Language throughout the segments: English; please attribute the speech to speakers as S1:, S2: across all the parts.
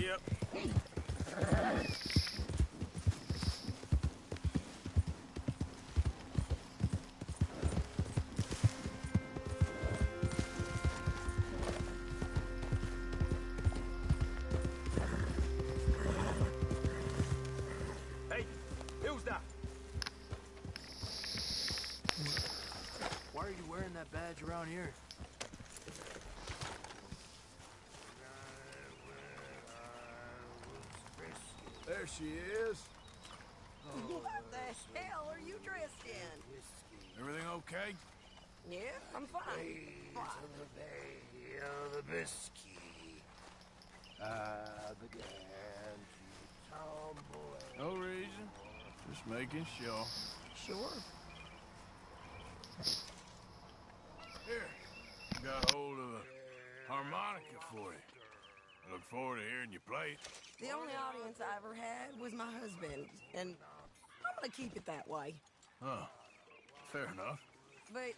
S1: Yep. Hey, who's that?
S2: Why are you wearing that badge around here?
S3: There she is.
S4: What the hell are you dressed in?
S3: Everything okay?
S4: Yeah, I'm fine. Fine.
S5: The whiskey. I began to tumble.
S3: No reason. Just making sure.
S4: Sure.
S3: Here. Got hold of a harmonica for you. I look forward to hearing you play it.
S4: The only audience I ever had was my husband, and I'm gonna keep it that way.
S3: Oh, fair enough.
S4: But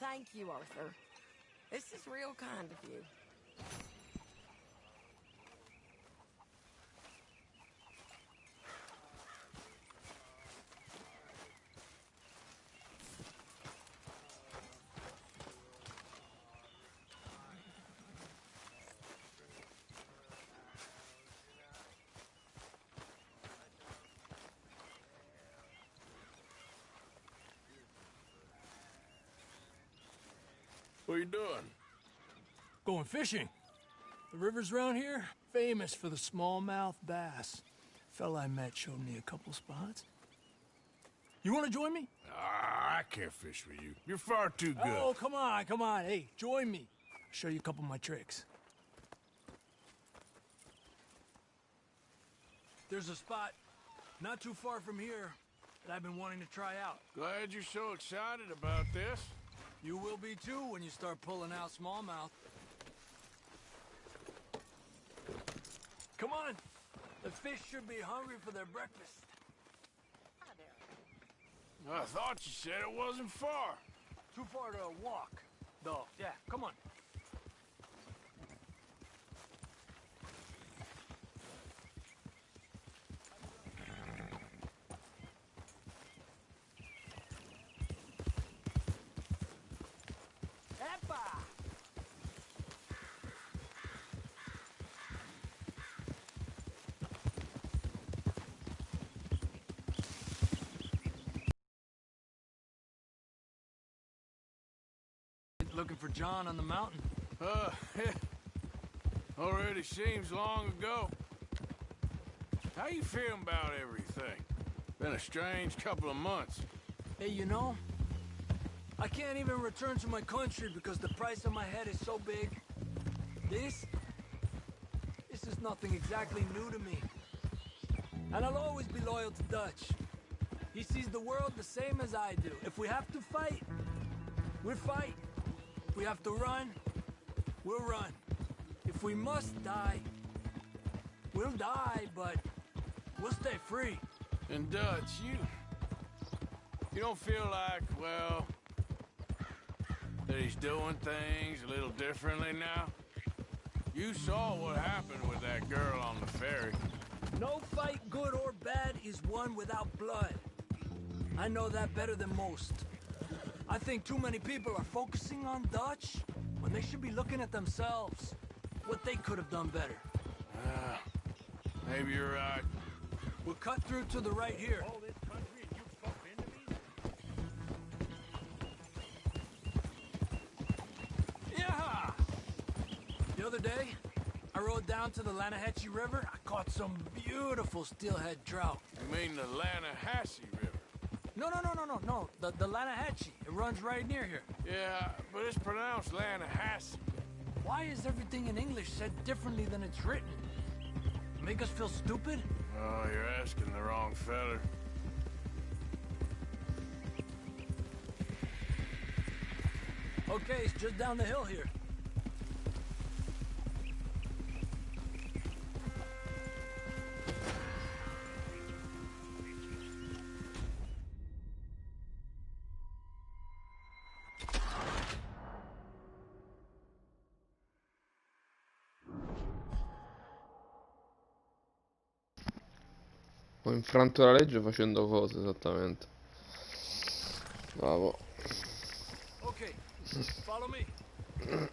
S4: thank you, Arthur. This is real kind of you.
S3: What are you doing?
S2: Going fishing. The rivers around here, famous for the smallmouth bass. Fella I met showed me a couple spots. You want to join me?
S3: I can't fish with you. You're far too good.
S2: Oh, come on, come on. Hey, join me. I'll show you a couple of my tricks. There's a spot not too far from here that I've been wanting to try out.
S3: Glad you're so excited about this.
S2: You will be too when you start pulling out smallmouth. Come on. The fish should be hungry for their breakfast.
S3: I thought you said it wasn't far.
S2: Too far to walk, though. Yeah, come on. Epa! Looking for John on the mountain.
S3: Already seems long ago. How you feeling about everything? Been a strange couple of months.
S2: Hey, you know, I can't even return to my country because the price on my head is so big. This is nothing exactly new to me. And I'll always be loyal to Dutch. He sees the world the same as I do. If we have to fight, we'll fight. If we have to run, we'll run. If we must die, we'll die, but we'll stay free.
S3: And Dutch, you don't feel like, well, that he's doing things a little differently now? You saw what happened with that girl on the ferry.
S2: No fight, good or bad, is won without blood. I know that better than most. I think too many people are focusing on Dutch when they should be looking at themselves. What they could have done better.
S3: Maybe you're right.
S2: We'll cut through to the right here.
S1: All this country and you bump into me?
S2: Yeah! The other day, I rode down to the Lanahatchee River. I caught some beautiful steelhead trout.
S3: You mean the Lanahatchee River?
S2: No. The Lanahatchee. It runs right near here.
S3: Yeah, but it's pronounced Lanahatchee.
S2: Why is everything in English said differently than it's written? Make us feel stupid?
S3: Oh, you're asking the wrong fella.
S2: Okay, it's just down the hill here.
S6: Ho infranto la legge facendo cosa esattamente? Bravo.
S2: Okay, follow me.
S3: Been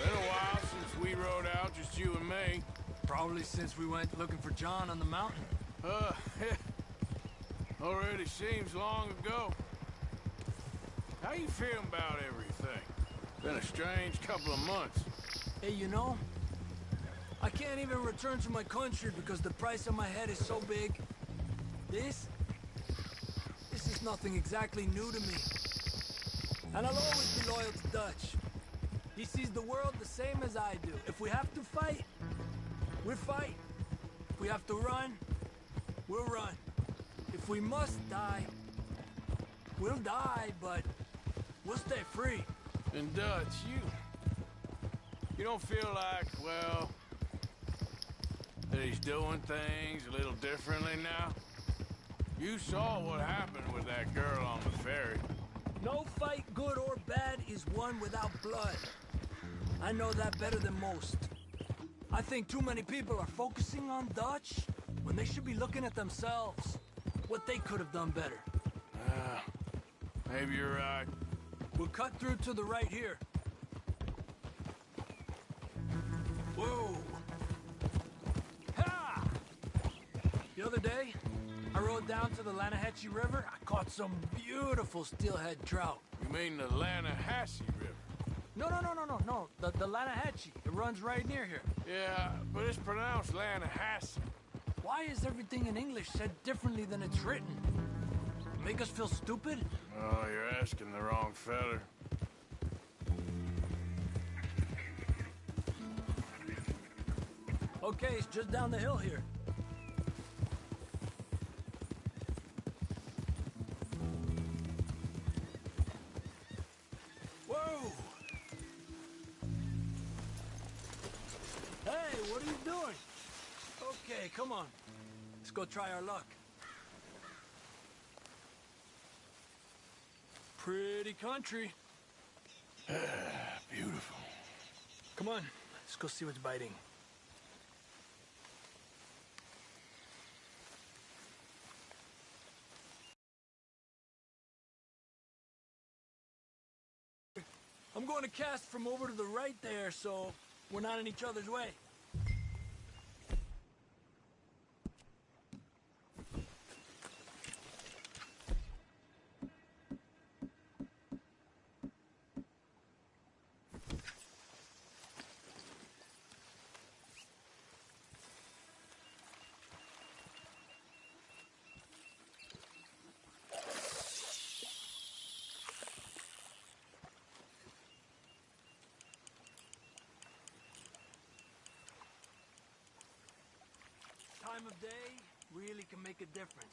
S3: a while since we rode out, just you and me.
S2: Probably since we went looking for John on the mountain.
S3: Uh, already seems long ago. How you feeling about everything? Been a strange couple of months.
S2: Hey, you know, I can't even return to my country because the price on my head is so big. This is nothing exactly new to me. And I'll always be loyal to Dutch. He sees the world the same as I do. If we have to fight, we'll fight. If we have to run, we'll run. If we must die, we'll die, but we'll stay free.
S3: And Dutch, you don't feel like, well, that he's doing things a little differently now? You saw what happened with that girl on the ferry.
S2: No fight, good or bad, is won without blood. I know that better than most. I think too many people are focusing on Dutch when they should be looking at themselves. What they could have done better.
S3: Maybe you're right.
S2: We'll cut through to the right here. Whoa! Ha! The other day, I rode down to the Lanahatchee River. I caught some beautiful steelhead trout.
S3: You mean the Lanahatchee River?
S2: No. The Lanahatchee. It runs right near here.
S3: Yeah, but it's pronounced Lanahatchee.
S2: Why is everything in English said differently than it's written? Make us feel stupid?
S3: Oh, you're asking the wrong feller.
S2: Okay, it's just down the hill here. Whoa! Hey, what are you doing? Okay, come on. Let's go try our luck. Pretty country.
S3: Beautiful.
S2: Come on, let's go see what's biting. I'm going to cast from over to the right there, so we're not in each other's way. Time of day really can make a difference.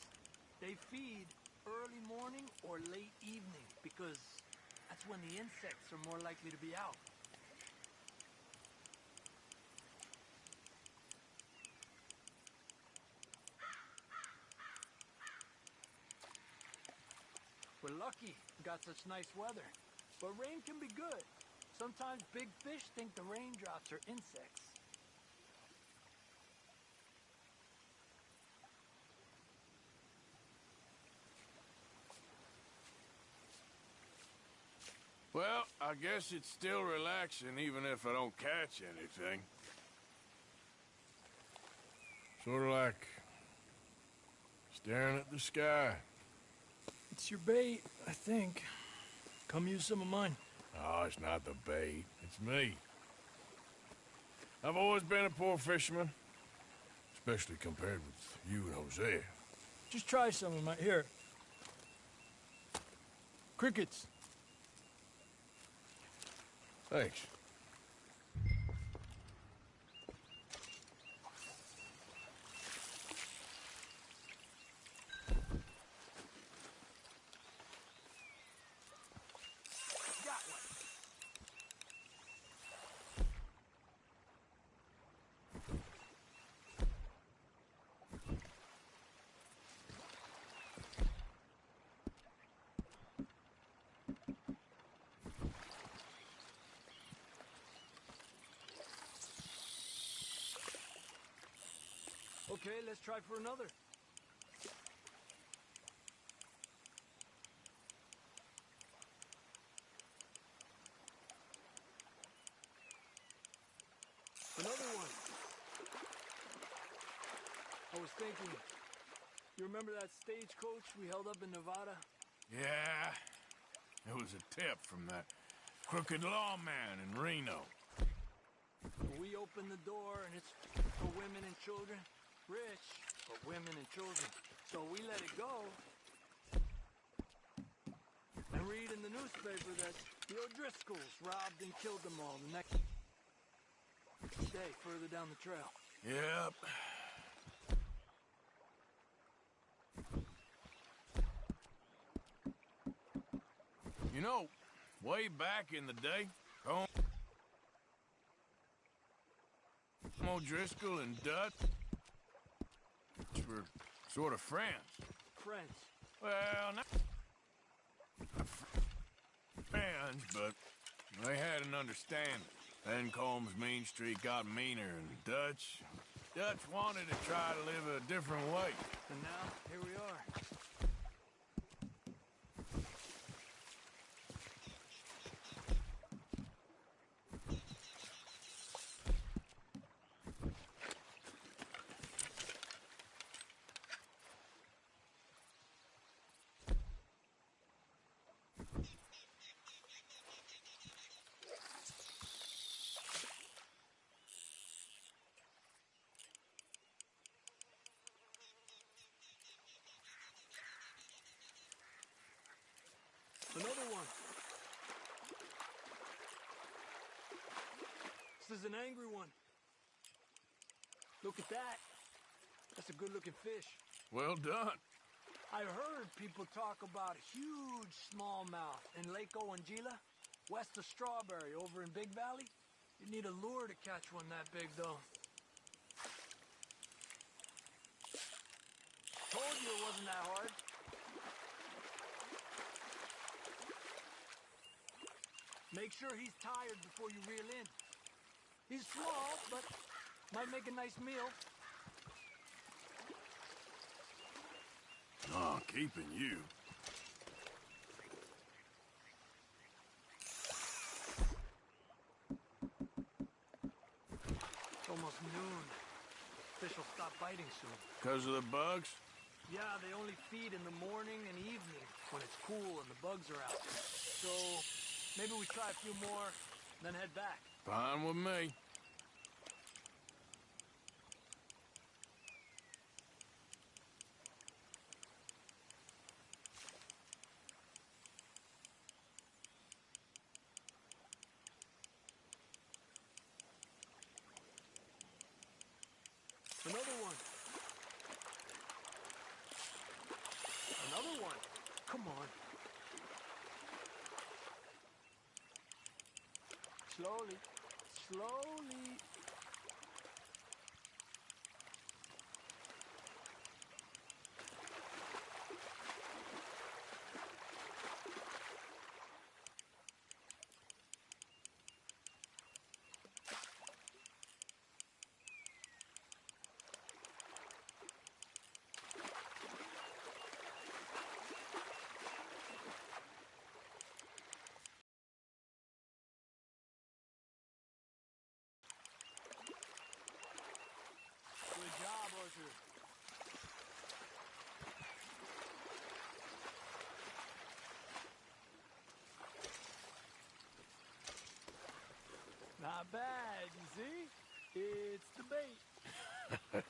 S2: They feed early morning or late evening because that's when the insects are more likely to be out. We're lucky we got such nice weather, but rain can be good. Sometimes big fish think the raindrops are insects.
S3: Well, I guess it's still relaxing even if I don't catch anything. Sort of like staring at the sky.
S2: It's your bait, I think. Come use some of mine.
S3: Oh, it's not the bait. It's me. I've always been a poor fisherman, especially compared with you and Hosea.
S2: Just try some of my... Here. Crickets.
S3: Thanks.
S2: Got one. Okay, let's try for another. Another one. I was thinking, you remember that stagecoach we held up in Nevada?
S3: Yeah, it was a tip from that crooked lawman in Reno.
S2: We opened the door and it's for women and children. Rich, but women and children. So we let it go. And read in the newspaper that the O'Driscolls robbed and killed them all the next day further down the trail.
S3: Yep. You know, way back in the day, O'Driscoll and Dutch were sort of friends.
S2: Friends.
S3: Well, not friends, but they had an understanding. Then Combs Mean Street got meaner, and Dutch wanted to try to live a different way.
S2: And now, here we are. Another one. This is an angry one. Look at that. That's a good-looking fish.
S3: Well done.
S2: I heard people talk about huge smallmouth in Lake Owanjila, west of Strawberry, over in Big Valley. You need a lure to catch one that big, though. Told you it wasn't that hard. Make sure he's tired before you reel in. He's small, but might make a nice meal.
S3: Oh, keeping you.
S2: It's almost noon. Fish will stop biting soon.
S3: Because of the bugs?
S2: Yeah, they only feed in the morning and evening when it's cool and the bugs are out. So maybe we try a few more, then head back.
S3: Fine with me.
S2: Another one. Another one. Come on. Slowly. Slowly. Good job, Arthur. Not bad, you see? It's the bait.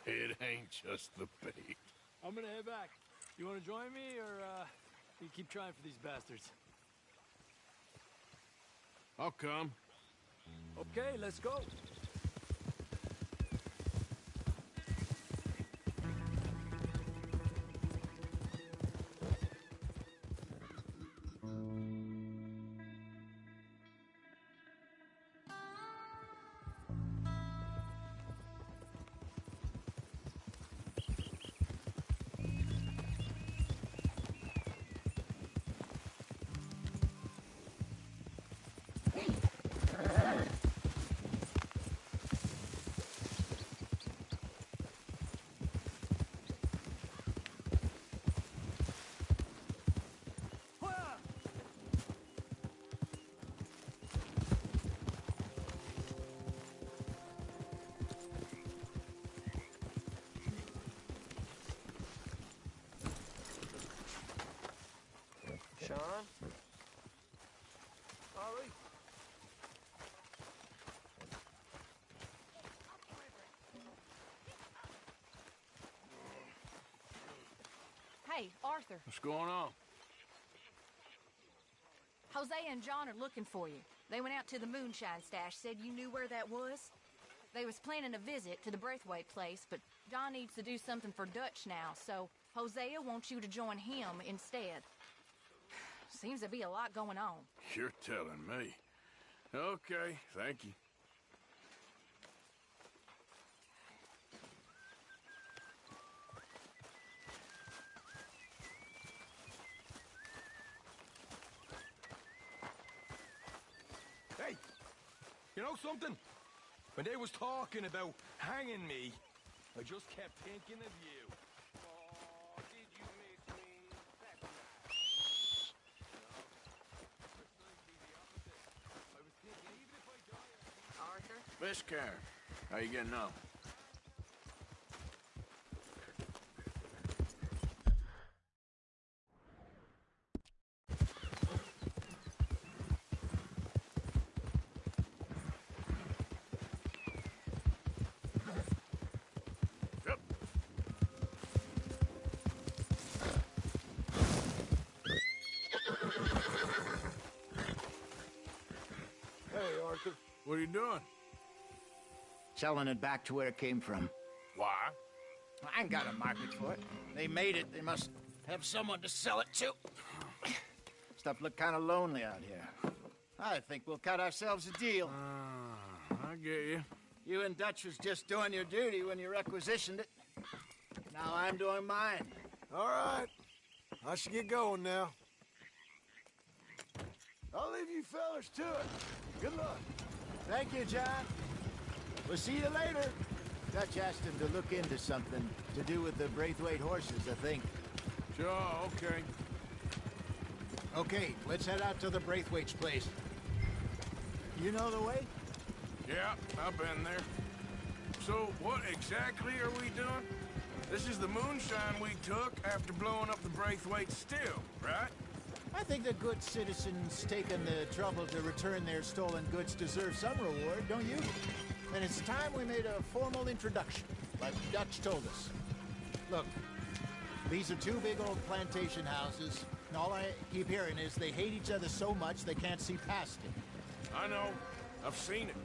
S3: It ain't just the bait.
S2: I'm gonna head back. You wanna join me, or, you keep trying for these bastards?
S3: I'll come.
S2: Okay, let's go.
S5: John.
S1: Ollie.
S7: Hey, Arthur.
S3: What's going on?
S7: Jose and John are looking for you. They went out to the moonshine stash, said you knew where that was. They was planning a visit to the Braithwaite place, but John needs to do something for Dutch now, so Hosea wants you to join him instead. Seems to be a lot going on.
S3: You're telling me. Okay, thank you.
S1: Hey, you know something? When they was talking about hanging me, I just kept thinking of you.
S5: Oh, did you miss me? That's nice.
S7: Arthur?
S3: Miss Karen, how you getting on? Yep.
S1: Hey, Arthur.
S3: What are you doing?
S8: Selling it back to where it came from.
S3: Why?
S8: I ain't got a market for it. They made it. They must have someone to sell it to. Stuff look kind of lonely out here. I think we'll cut ourselves a deal.
S3: I get you.
S8: You and Dutch was just doing your duty when you requisitioned it. Now I'm doing mine.
S5: All right. I should get going now. I'll leave you fellas to it. Good luck.
S8: Thank you, John. We'll see you later. Dutch asked him to look into something to do with the Braithwaite horses, I think.
S3: Sure, okay.
S8: Okay, let's head out to the Braithwaite's place. You know the way?
S3: Yeah, I've been there. So, what exactly are we doing? This is the moonshine we took after blowing up the Braithwaite still, right?
S8: I think the good citizens taking the trouble to return their stolen goods deserve some reward, don't you? And it's time we made a formal introduction, like Dutch told us. Look, these are two big old plantation houses, and all I keep hearing is they hate each other so much they can't see past it.
S3: I know. I've seen it.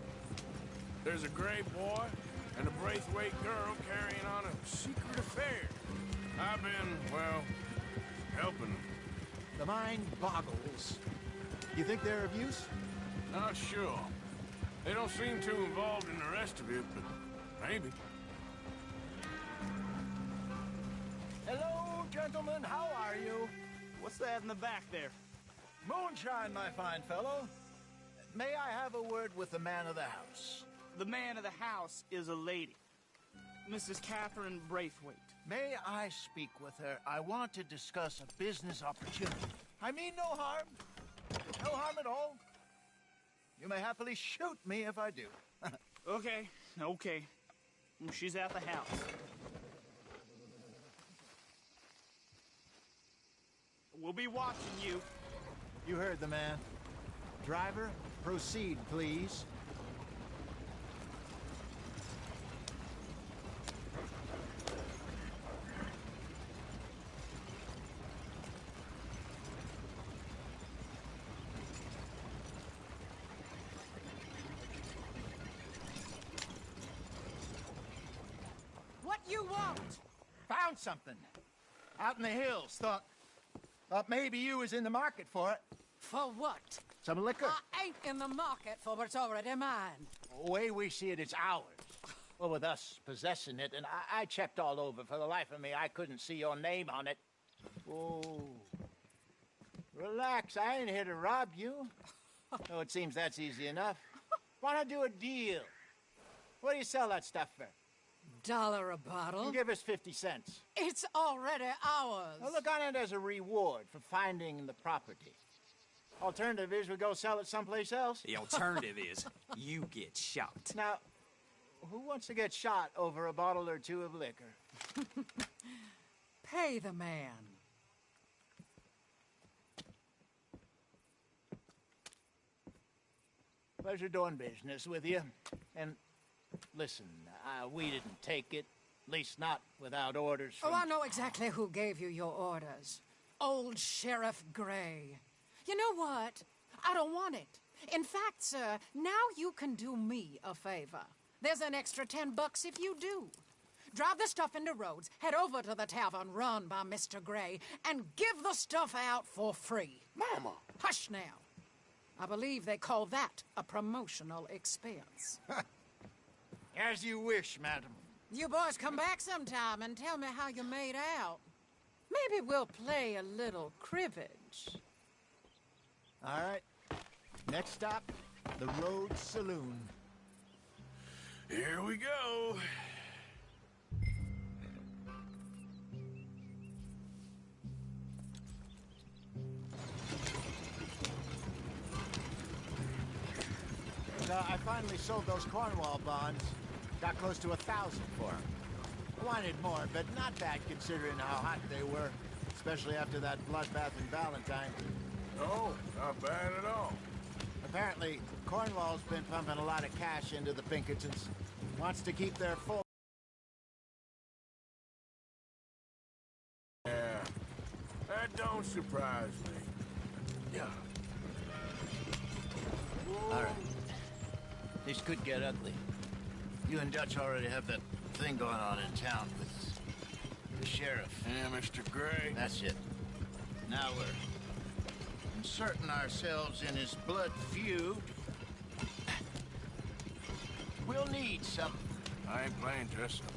S3: There's a gray boy and a Braithwaite girl carrying on a secret affair. I've been, well, helping them.
S8: The mind boggles. You think they're of use?
S3: Not sure. They don't seem too involved in the rest of it, but maybe.
S8: Hello, gentlemen. How are you?
S9: What's that in the back there?
S8: Moonshine, my fine fellow. May I have a word with the man of the house?
S9: The man of the house is a lady. Mrs. Catherine Braithwaite.
S8: May I speak with her? I want to discuss a business opportunity. I mean no harm. No harm at all. You may happily shoot me if I do.
S9: Okay. She's at the house. We'll be watching you.
S8: You heard the man. Driver, proceed, please.
S4: What you want?
S8: Found something. Out in the hills. Thought maybe you was in the market for it.
S4: For what?
S8: Some liquor.
S4: I ain't in the market for what's already mine.
S8: The way we see it, it's ours. Well, with us possessing it, and I checked all over. For the life of me, I couldn't see your name on it. Oh. Relax, I ain't here to rob you. Oh, it seems that's easy enough. Why not do a deal? What do you sell that stuff for?
S4: $1 a bottle?
S8: You give us 50 cents.
S4: It's already ours.
S8: Well, look on it as a reward for finding the property. Alternative is we go sell it someplace else.
S10: The alternative is you get shot.
S8: Now, who wants to get shot over a bottle or two of liquor?
S4: Pay the man.
S8: Pleasure doing business with you. And listen, we didn't take it. At least not without orders from...
S11: Oh, I know exactly who gave you your orders. Old Sheriff Gray. You know what? I don't want it. In fact, sir, now you can do me a favor. There's an extra $10 if you do. Drive the stuff into Rhodes, head over to the tavern run by Mr. Gray, and give the stuff out for free.
S8: Mama!
S11: Hush now. I believe they call that a promotional expense.
S8: As you wish, madam.
S11: You boys come back sometime and tell me how you made out. Maybe we'll play a little cribbage.
S8: All right. Next stop, the Rhodes Saloon.
S3: Here we go.
S8: I finally sold those Cornwall bonds. Got close to 1,000 for them. I wanted more, but not bad considering how hot they were. Especially after that bloodbath in Valentine.
S3: Oh, not bad at all.
S8: Apparently, Cornwall's been pumping a lot of cash into the Pinkertons. Wants to keep their full...
S3: Yeah, that don't surprise me. Yeah.
S8: All right. This could get ugly. You and Dutch already have that thing going on in town with the sheriff.
S3: Yeah, Mr. Gray.
S8: That's it. Now we're inserting ourselves in his blood feud. We'll need something.
S3: I ain't playing dress up.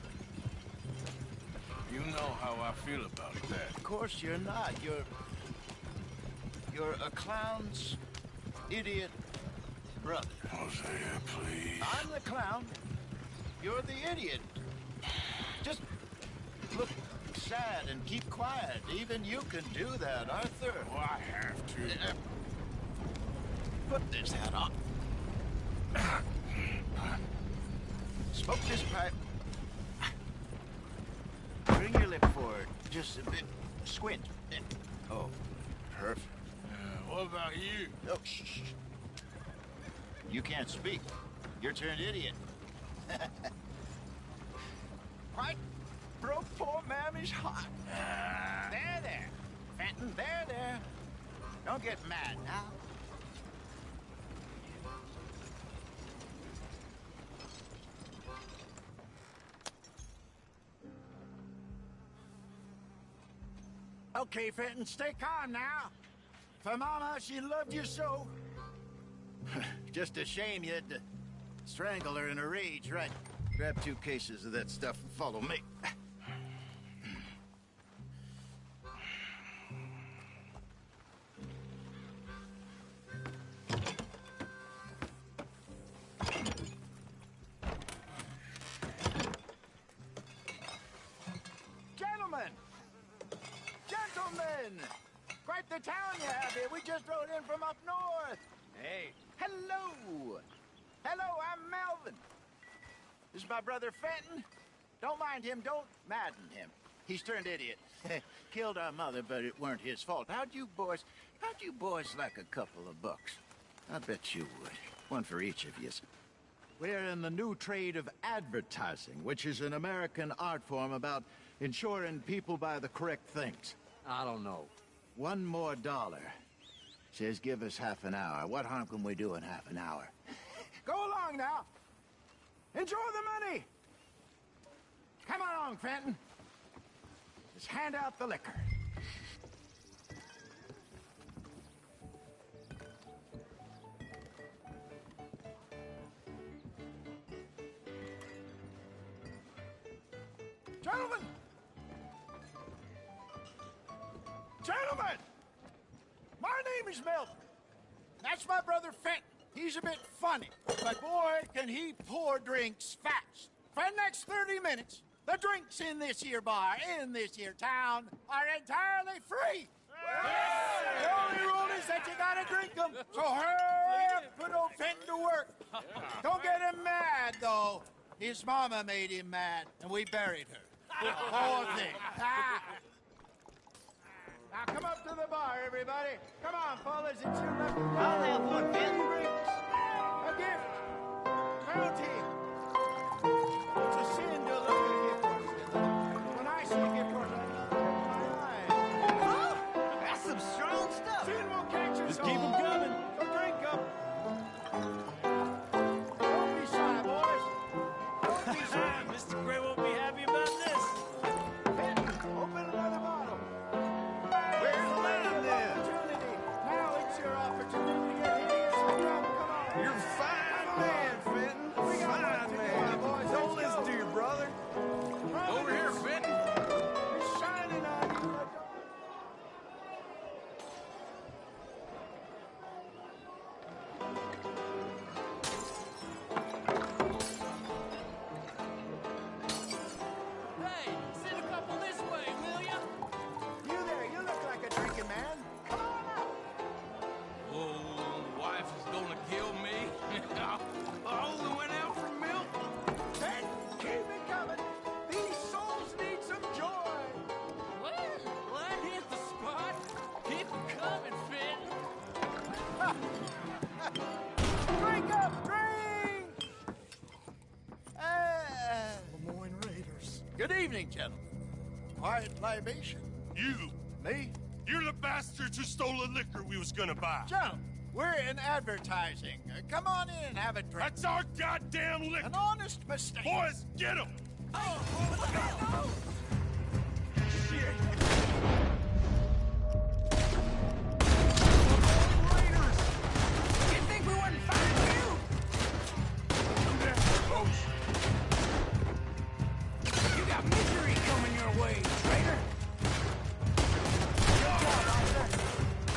S3: You know how I feel about that.
S8: Of course you're not. You're a clown's idiot brother.
S3: Hosea, please.
S8: I'm the clown. You're the idiot. Just look sad and keep quiet. Even you can do that, Arthur.
S3: Oh, I have to.
S8: Put this hat on. Smoke this pipe. Bring your lip forward. Just a bit. Squint. Oh, perfect.
S3: What about you?
S8: Oh, shh, shh. You can't speak. You're turned idiot. Right? Broke poor Mammy's heart. There. Fenton, there. Don't get mad now. Okay, Fenton, stay calm now. For Mama, she loved you so. Just a shame you had to strangle her in a rage, right? Grab 2 cases of that stuff and follow me. Gentlemen! Quite the town you have here. We just rode in from up north. Hey. Hello. I'm Melvin. This is my brother Fenton. Don't mind him. Don't madden him. He's turned idiot. Killed our mother, but it weren't his fault. How'd you boys like a couple of bucks? I bet you would. One for each of you. We're in the new trade of advertising, which is an American art form about ensuring people buy the correct things.
S10: I don't know.
S8: $1 more. Says give us half an hour. What harm can we do in half an hour? Go along now. Enjoy the money. Come along, Fenton. Just hand out the liquor. Gentlemen! My name is Melvin. That's my brother Fenton. He's a bit funny, but boy, can he pour drinks fast. For the next 30 minutes, the drinks in this here bar, in this here town, are entirely free. The only rule is that you gotta drink them. So hurry up, put old Fenton to work. Don't get him mad, though. His mama made him mad, and we buried her. Poor thing. Now come up to the bar, everybody. Come on, fellas, it's your lucky day. I'll have one, Fenton. Again. Good evening, gentlemen. Quiet libation.
S12: You!
S8: Me?
S12: You're the bastards who stole the liquor we was gonna buy.
S8: Gentlemen, we're in advertising. Come on in and have a drink.
S12: That's our goddamn liquor!
S8: An honest mistake.
S12: Boys, get him!
S1: Shit!
S2: You think we wouldn't find you? You got misery coming your way, traitor. Good job, officer.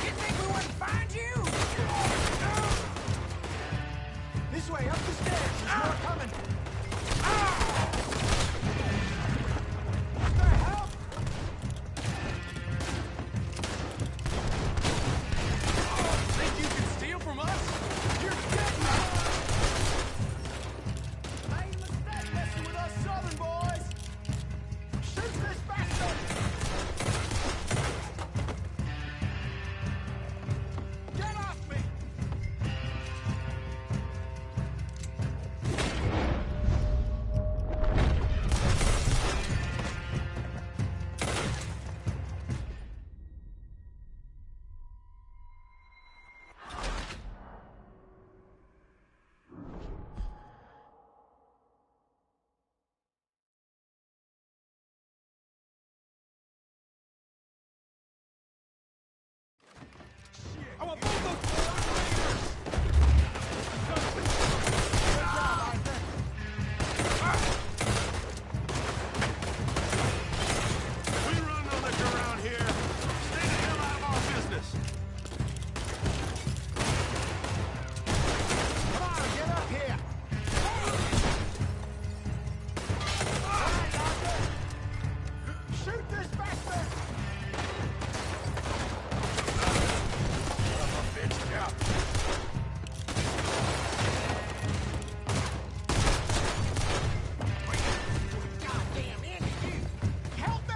S2: You think we wouldn't find you? This way, up the stairs. There's more coming. What the hell? Think you can steal from us? You're dead now. Made a mistake messing with us southern boys. Shoot this bastard! Get off me! I want both those
S12: We run no liquor around here. Stay the hell out of our business.
S8: Come on, get up here.
S2: Shoot this bastard! Goddamn idiot, you! Help me!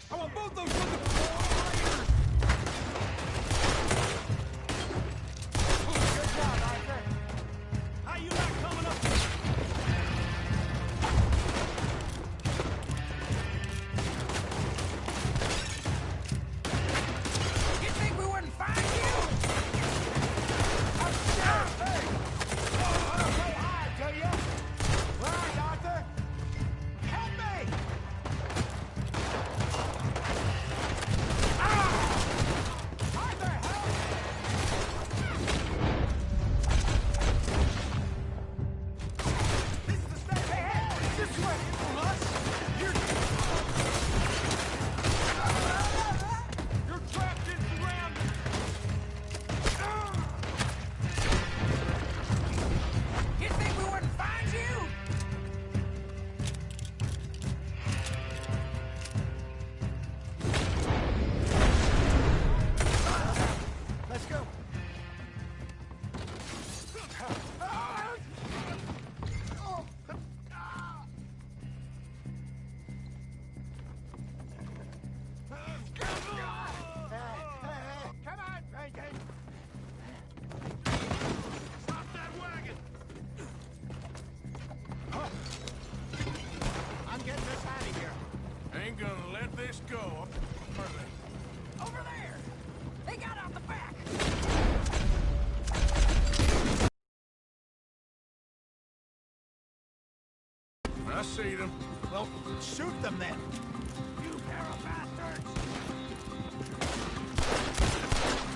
S2: I want both those fucking raiders! Good job, Arthur. How you not coming up? You think we wouldn't find you? I'm sure. Hey! I don't say hi, do you? Right, Arthur? Help me! Arthur, help! This is the step. Hey, hey! This way! From us? You're trapped and surrounded! You think we wouldn't find you? Let's go. Come on, Frankie.
S12: Stop that wagon!
S8: I'm getting us out of here.
S3: Ain't gonna let this go.
S2: Over there! They got out the back!
S3: I see them.
S8: Well, shoot them then.
S2: You pair of bastards!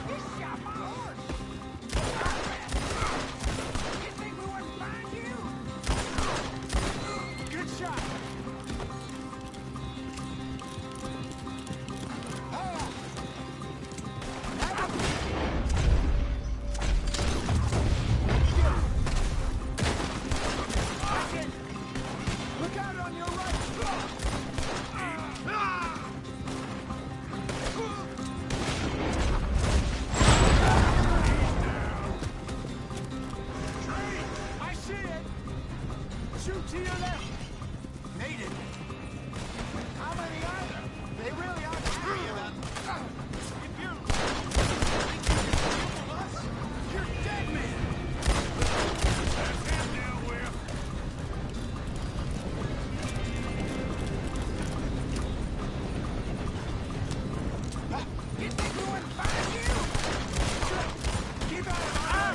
S2: He shot my horse! You think we wouldn't find you? Good shot! Look out on your right!
S8: Shoot to your left. Made it. How many are there? They really are happy about if you're us, you're dead, man.
S12: That's him dealt with.
S8: You think we wouldn't find you? Keep out of our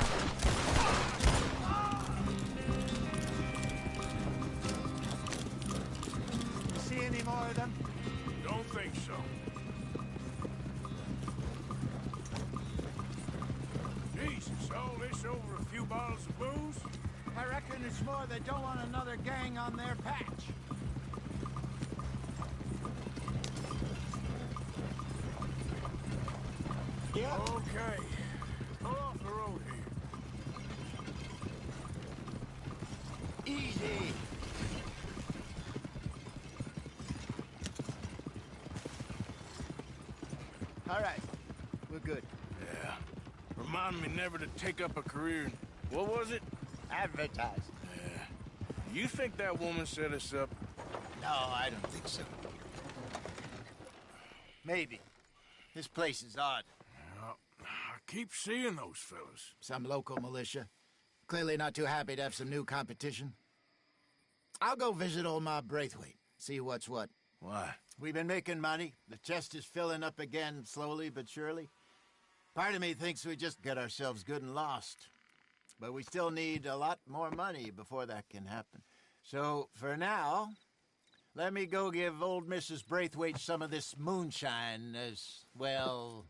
S8: You see any more of them?
S12: Don't think so.
S3: Jesus, all this over a few bottles of booze?
S8: I reckon it's more they don't want another gang on their patch. Yeah.
S3: Okay. Pull off the road here.
S8: Easy. All right. We're good.
S3: Yeah. Remind me never to take up a career in... What was it?
S8: Advertise.
S3: Yeah. You think that woman set us up?
S8: No, I don't think so. Maybe. This place is odd.
S3: Well, I keep seeing those fellas.
S8: Some local militia. Clearly not too happy to have some new competition. I'll go visit old Ma Braithwaite, see what's what.
S3: Why?
S8: We've been making money. The chest is filling up again, slowly but surely. Part of me thinks we just get ourselves good and lost. But we still need a lot more money before that can happen. So, for now, let me go give old Mrs. Braithwaite some of this moonshine as, well,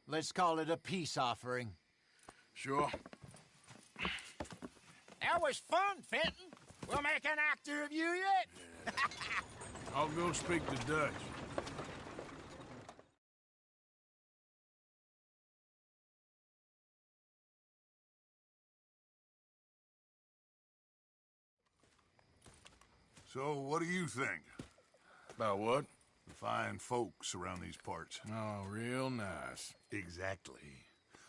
S8: let's call it a peace offering.
S3: Sure.
S8: That was fun, Fenton. We'll make an actor of you yet.
S3: I'll go speak to Dutch.
S12: So, what do you think?
S3: About what?
S12: The fine folks around these parts.
S3: Oh, real nice.
S12: Exactly.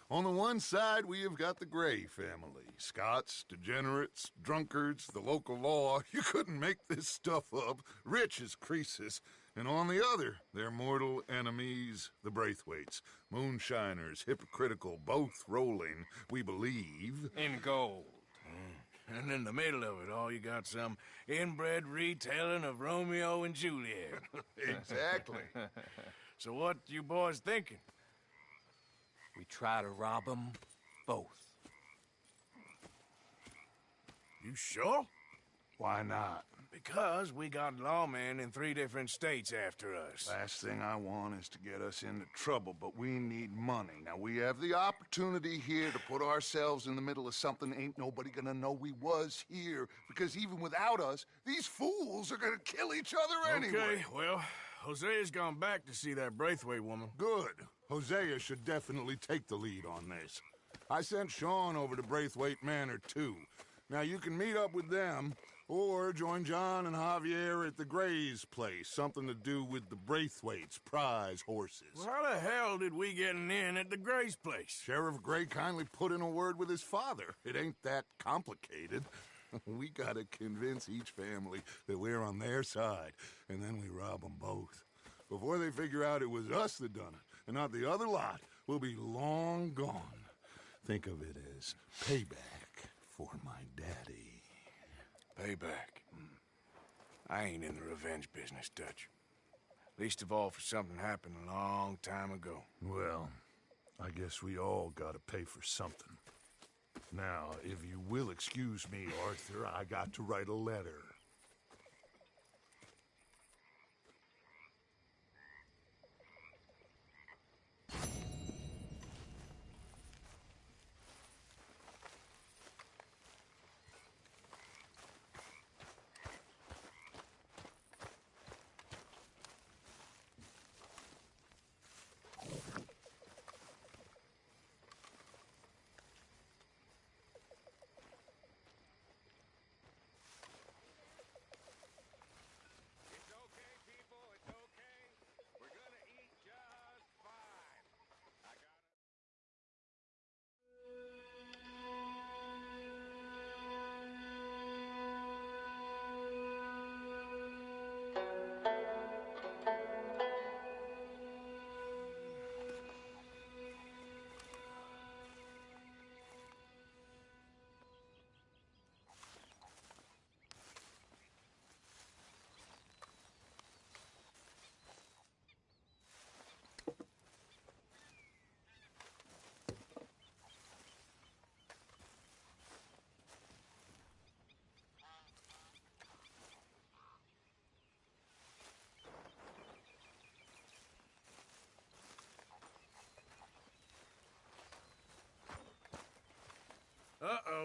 S12: On the one side, we have got the Gray family. Scots, degenerates, drunkards, the local law. You couldn't make this stuff up. Rich as Croesus. And on the other, their mortal enemies, the Braithwaites. Moonshiners, hypocritical, both rolling, we believe.
S10: In gold.
S3: And in the middle of it all, you got some inbred retelling of Romeo and Juliet.
S12: Exactly.
S3: So what you boys thinking?
S10: We try to rob them both.
S3: You sure?
S12: Why not?
S3: Because we got lawmen in 3 different states after us.
S12: Last thing I want is to get us into trouble, but we need money. Now, we have the opportunity here to put ourselves in the middle of something ain't nobody gonna know we was here, because even without us, these fools are gonna kill each other anyway.
S3: Okay, well, Hosea's gone back to see that Braithwaite woman.
S12: Good. Hosea should definitely take the lead on this. I sent Sean over to Braithwaite Manor, too. Now, you can meet up with them, or join John and Javier at the Gray's place. Something to do with the Braithwaite's prize horses.
S3: Well, how the hell did we get in at the Gray's place?
S12: Sheriff Gray kindly put in a word with his father. It ain't that complicated. We gotta convince each family that we're on their side, and then we rob them both. Before they figure out it was us that done it, and not the other lot, we'll be long gone. Think of it as payback for my daddy.
S3: Payback. I ain't in the revenge business, Dutch. Least of all for something happened a long time ago.
S12: Well, I guess we all gotta pay for something. Now, if you will excuse me, Arthur, I got to write a letter.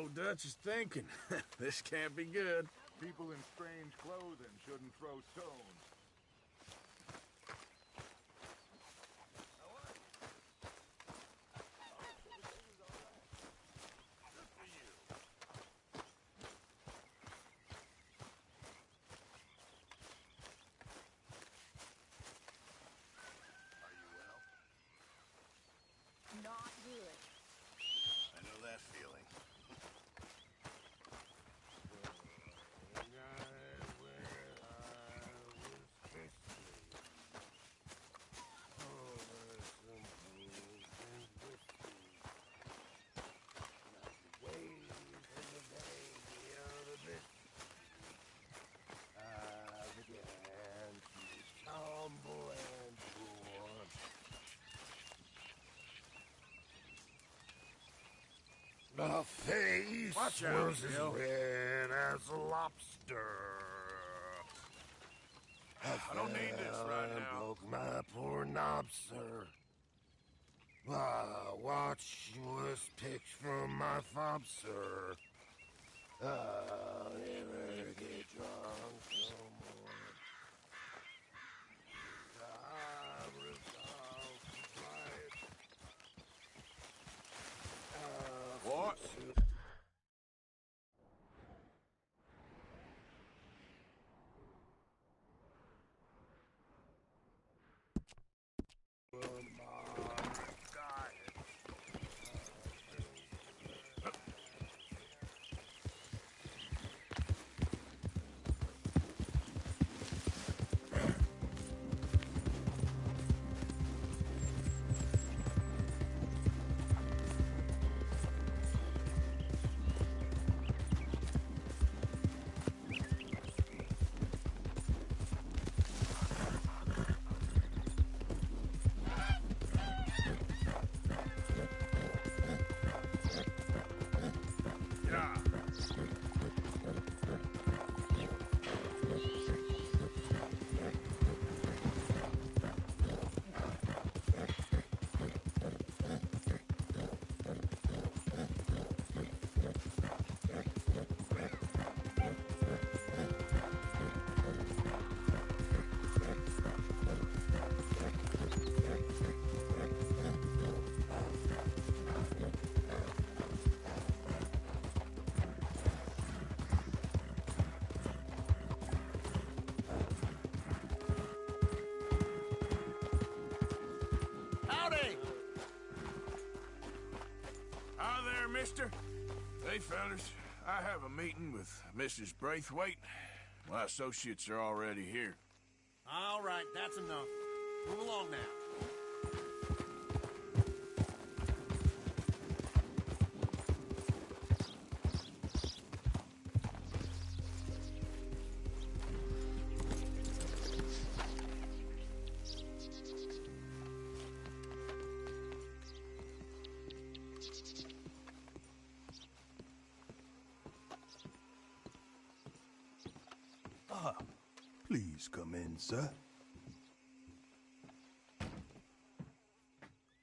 S3: old Dutch is thinking. This can't be good.
S12: People in strange clothing shouldn't throw stones.
S7: Not good.
S12: I know that feeling. The face
S3: Watch out,
S12: was as
S3: Bill.
S12: red as a lobster.
S3: I don't need this right now.
S12: Broke my poor knobster. Watch was picked from my fob, sir. I'll never get drunk no more. I'm resolved to try it.
S3: What? Yeah.
S12: Howdy!
S3: Hi there, mister. Hey, fellas. I have a meeting with Mrs. Braithwaite. My associates are already here.
S13: All right, that's enough. Move along now.
S1: Please come in, sir.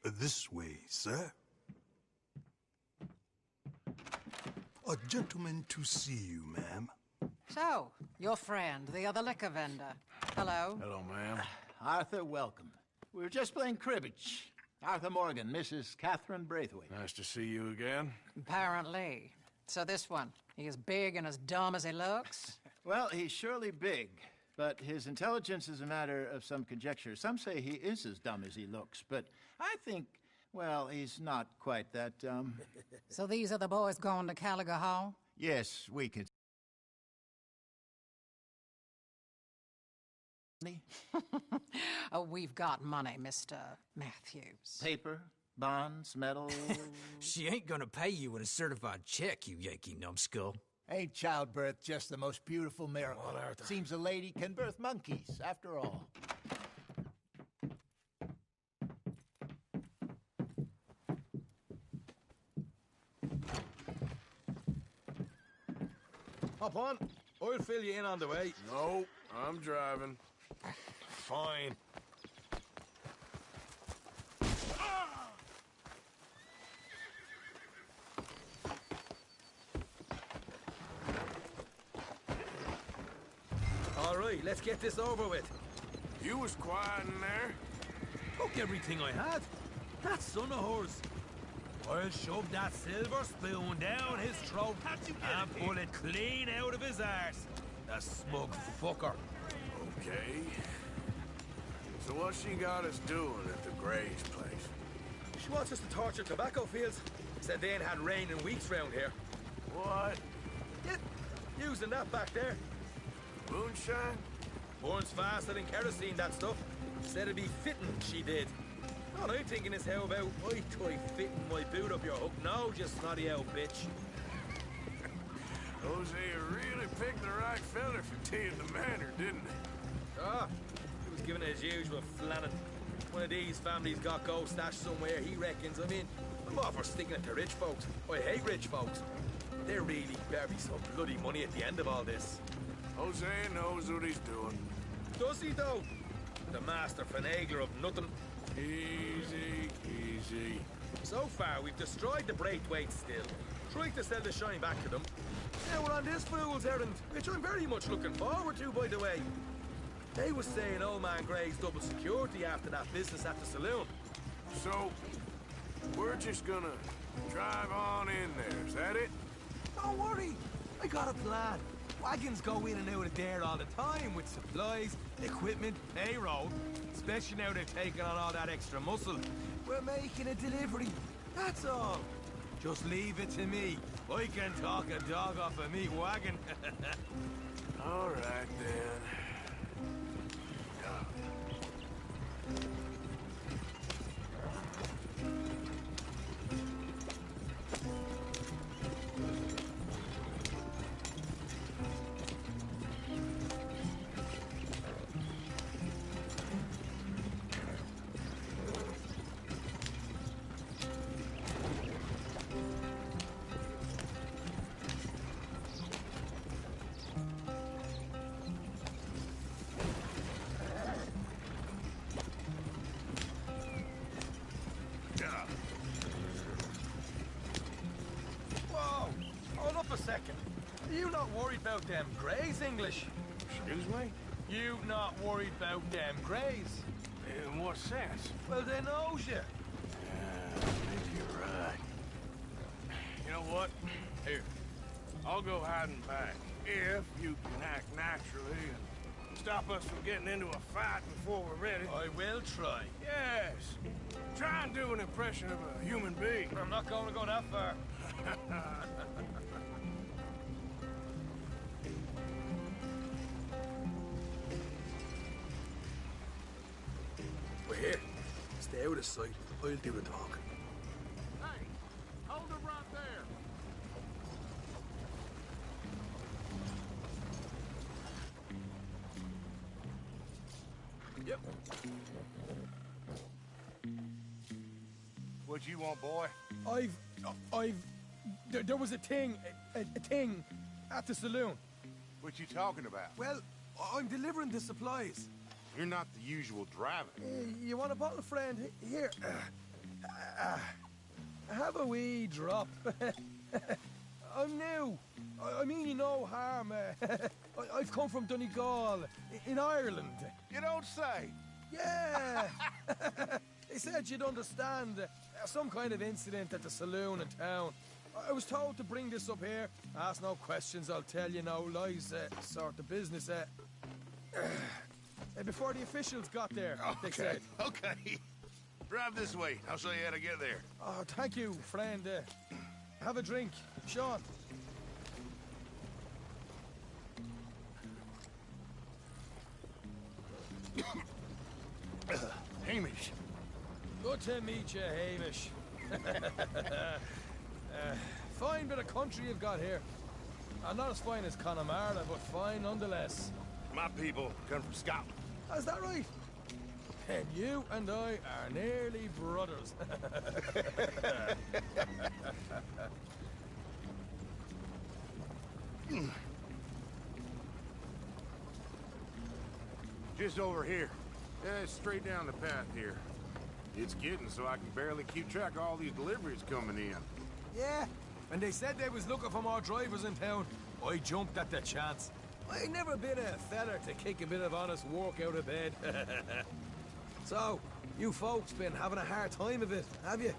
S1: This way, sir. A gentleman to see you, ma'am.
S11: So, your friend, the other liquor vendor. Hello.
S3: Hello, ma'am.
S8: Arthur, welcome. We were just playing cribbage. Arthur Morgan, Mrs. Catherine Braithwaite.
S3: Nice to see you again.
S11: Apparently. So this one, he is big and as dumb as he looks?
S8: Well, he's surely big, but his intelligence is a matter of some conjecture. Some say he is as dumb as he looks, but I think, well, he's not quite that dumb.
S11: So these are the boys going to Gallagher Hall?
S8: Yes, we can.
S11: Oh, we've got money, Mr. Matthews.
S8: Paper, bonds, metal.
S10: She ain't gonna pay you with a certified check, you Yankee numbskull.
S8: Ain't childbirth just the most beautiful miracle? Seems a lady can birth monkeys, after all.
S1: Hop on. I'll fill you in on the way.
S3: No, I'm driving.
S1: Fine. Right, let's get this over with.
S3: You was quiet in there.
S1: Took everything I had. That son of hers. I'll shove that silver spoon down his throat and pull it clean out of his arse. The smug fucker.
S3: Okay. So what she got us doing at the Gray's place?
S1: She wants us to torture tobacco fields. Said they ain't had rain in weeks round here.
S3: What?
S1: Yeah, using that back there.
S3: Moonshine?
S1: Burns faster than kerosene, that stuff. Said it'd be fitting, she did. All I'm thinking is how about I try fitting my boot up your hook nose, you snotty old bitch.
S3: Hosea really picked the right fella for tea in the manor, didn't he?
S1: Ah, he was giving it his usual flannin'. One of these families got gold stashed somewhere, he reckons. I mean, I'm all for sticking it to rich folks. I hate rich folks. There really better be some bloody money at the end of all this.
S3: Hosea knows what he's doing.
S1: Does he, though? The master finagler of nothing.
S3: Easy, easy.
S1: So far, we've destroyed the Braithwaite still, tried to sell the shine back to them. Now we're on this fool's errand, which I'm very much looking forward to, by the way. They was saying old man Gray's double security after that business at the saloon.
S3: So, we're just gonna drive on in there, is that it?
S1: Don't worry, I got a plan. Wagons go in and out of there all the time with supplies, equipment, payroll. Especially now they're taking on all that extra muscle. We're making a delivery, that's all. Just leave it to me. I can talk a dog off a meat wagon.
S3: All right, then.
S1: Whoa! Hold up a second. Are you not worried about them Greys, English?
S3: Excuse me?
S1: You not worried about them Greys?
S3: In what sense?
S1: Well, they knows you.
S3: Maybe you're right. You know what? Here, I'll go hiding back. If you can act naturally and stop us from getting into a fight before we're ready.
S1: I will try.
S3: Yes. Try and do an impression of a human being.
S1: I'm not going to go that far. We're here. Stay out of sight. I'll do the talking.
S3: Hey, hold it right there.
S1: Yep.
S13: What you want, boy?
S1: There was a thing at the saloon.
S13: What you talking about?
S1: Well, I'm delivering the supplies.
S13: You're not the usual driver.
S1: You want a bottle, friend? Here. Have a wee drop. I'm new. I mean you no harm. I've come from Donegal, in Ireland.
S13: You don't say.
S1: Yeah. They said you'd understand. Some kind of incident at the saloon in town. I was told to bring this up here. Ask no questions, I'll tell you no lies. Sort of business. Before the officials got there, they said.
S13: Okay. Drive this way. I'll show you how to get there.
S1: Oh, thank you, friend. Have a drink. Sean.
S13: Hamish.
S1: Good to meet you, Hamish. Fine bit of country you've got here. Not as fine as Connemara, but fine nonetheless.
S13: My people come from Scotland.
S1: Is that right? And you and I are nearly brothers.
S13: Just over here. Straight down the path here. It's getting so I can barely keep track of all these deliveries coming in.
S1: Yeah, when they said they was looking for more drivers in town, I jumped at the chance. I ain't never been a feller to kick a bit of honest work out of bed. So, you folks been having a hard time of it, have you?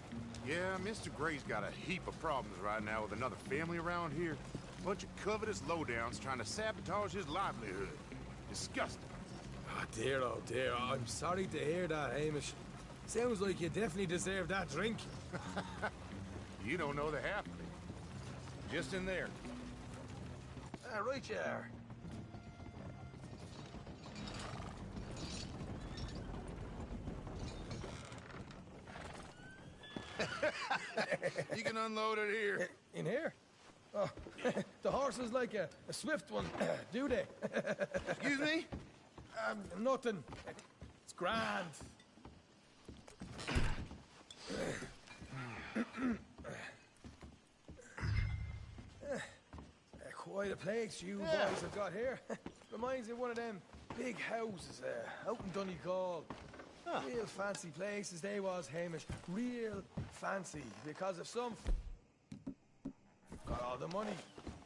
S13: Yeah, Mr. Gray's got a heap of problems right now with another family around here. Bunch of covetous lowdowns trying to sabotage his livelihood. Disgusting.
S1: Oh dear, I'm sorry to hear that, Hamish. Sounds like you definitely deserve that drink.
S13: You don't know the half of it. Just in there.
S1: Right you are.
S13: You can unload it here.
S1: In here? Oh, the horse is like a swift one, do they?
S13: Excuse me?
S1: Nothing. It's grand. Quite a place you boys have got here. Reminds me of one of them big houses out in Donegal. Real fancy places they was, Hamish. Real fancy. Because if some got all the money,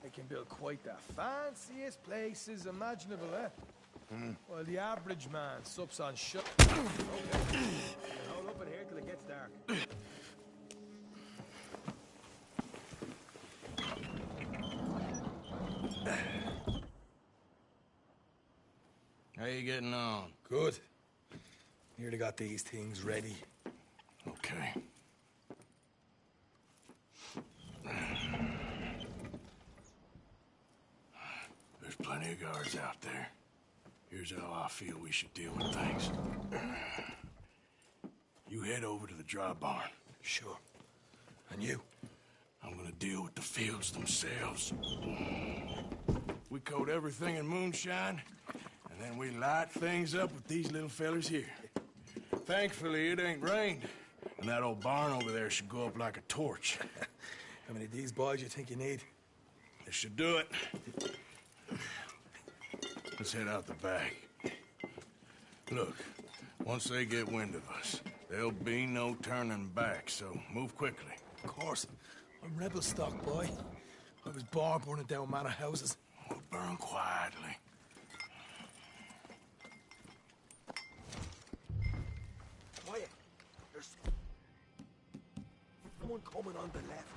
S1: they can build quite the fanciest places imaginable, While the average man sups on shut. Okay. Hold up in here till it gets dark.
S3: How you getting on?
S1: Good. Nearly got these things ready.
S3: Okay. There's plenty of guards out there. Here's how I feel we should deal with things. You head over to the dry barn.
S1: Sure. And you?
S3: I'm gonna deal with the fields themselves. We coat everything in moonshine, and then we light things up with these little fellers here. Thankfully, it ain't rained, and that old barn over there should go up like a torch.
S1: How many of these boys you think you need?
S3: This should do it. Let's head out the back. Look, once they get wind of us, there'll be no turning back, so move quickly.
S1: Of course. I'm rebel stock, boy. I was born burning down manor houses.
S3: We'll burn quietly.
S1: Quiet. There's someone coming on the left.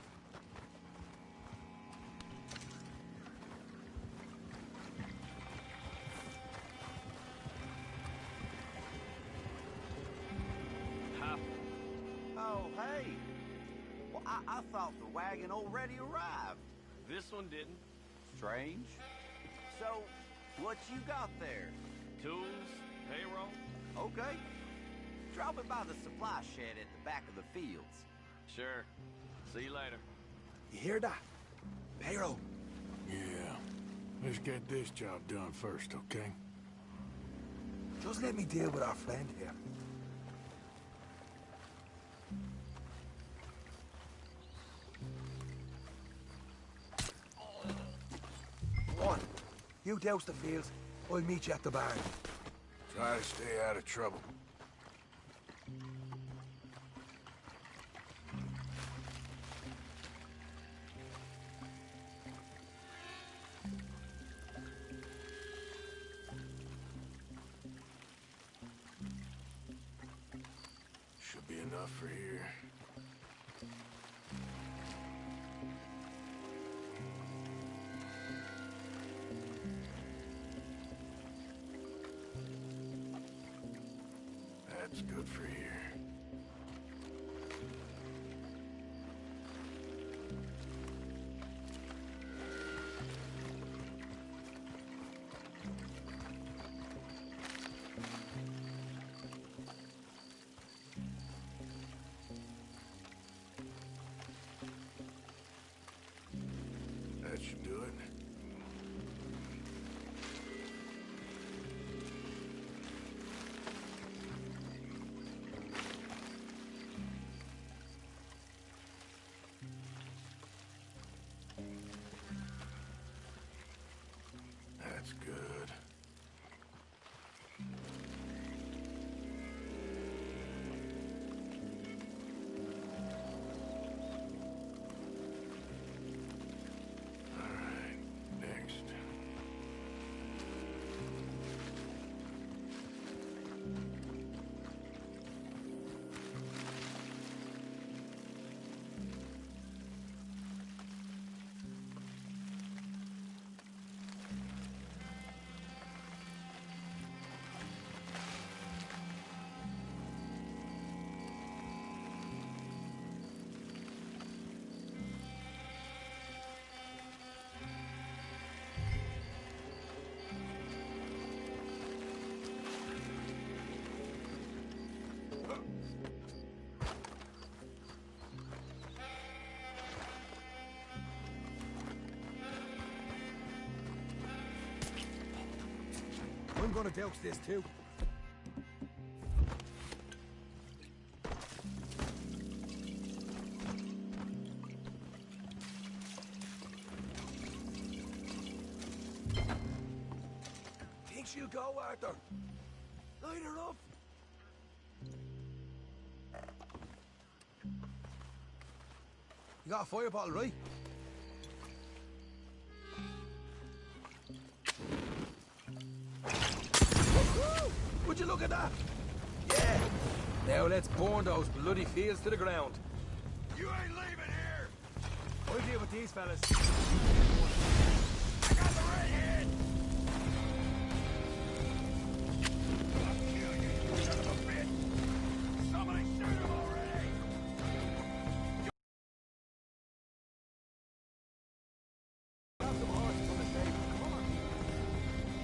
S14: Oh, hey. Well, I thought the wagon already arrived.
S5: This one didn't.
S14: Strange. So, what you got there?
S5: Tools, payroll.
S14: Okay. Drop it by the supply shed at the back of the fields.
S5: Sure. See you later.
S1: You hear that? Payroll.
S3: Yeah. Let's get this job done first, okay?
S1: Just let me deal with our friend here. One, you douse the fields. I'll meet you at the barn.
S3: Try to stay out of trouble. Should be enough for here. That's good for here. That should do it.
S1: I'm gonna douse this too. Think she'll go, Arthur? Light her up. You got a fire bottle, right? Woo-hoo! Would you look at that? Yeah! Now let's burn those bloody fields to the ground.
S3: You ain't leaving here!
S1: I'll deal with these fellas.
S3: I got the redhead! I'll kill you, you son of a bitch! Somebody shoot him already!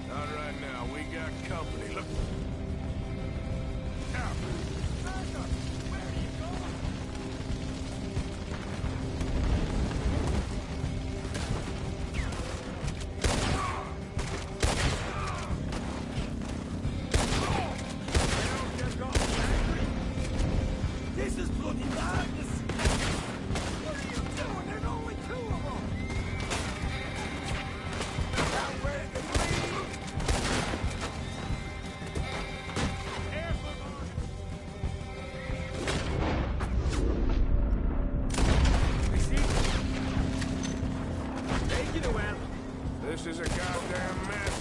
S3: Not right now. We got company. Look. Now. Arthur, where are you going?
S1: This is bloody madness! What are you doing? There's only two of them! Now where can we? Take it away.
S3: This is a goddamn mess.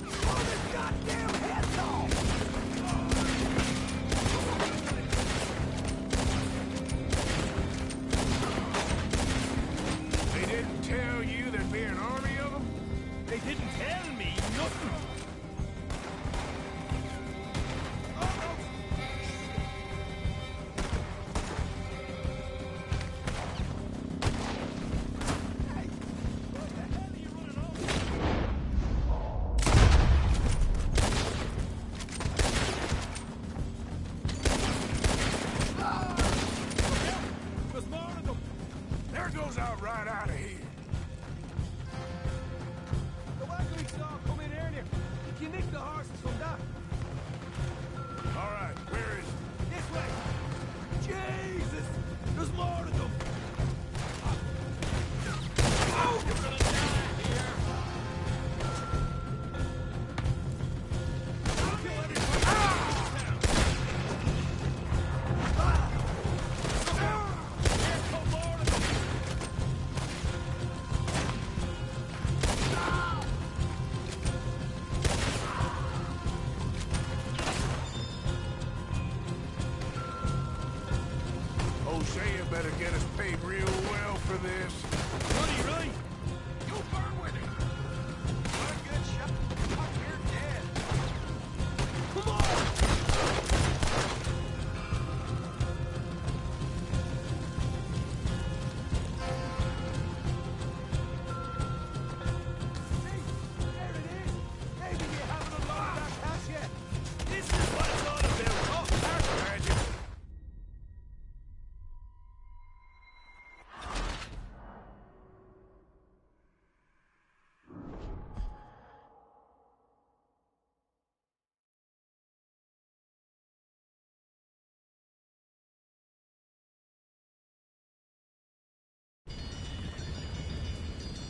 S1: Oh, the goddamn head's off!
S3: They didn't tell you there'd be an army of them?
S1: They didn't tell me nothing!
S3: There's more of them. There goes out right out of here.
S1: The wagon we saw come in earlier. You nicked the horses from that.
S3: All right, where is it?
S1: This way. Jesus! There's more of them. Oh! You're gonna die here. I'll kill everybody. Here come more of them.
S3: Hosea better get us paid real well for this.
S1: Bloody right. You burn with it. One good shot. You're dead. Come on. See, there it is. Maybe you haven't unlocked that cache yet. This is what it's all about. Oh, that's magic.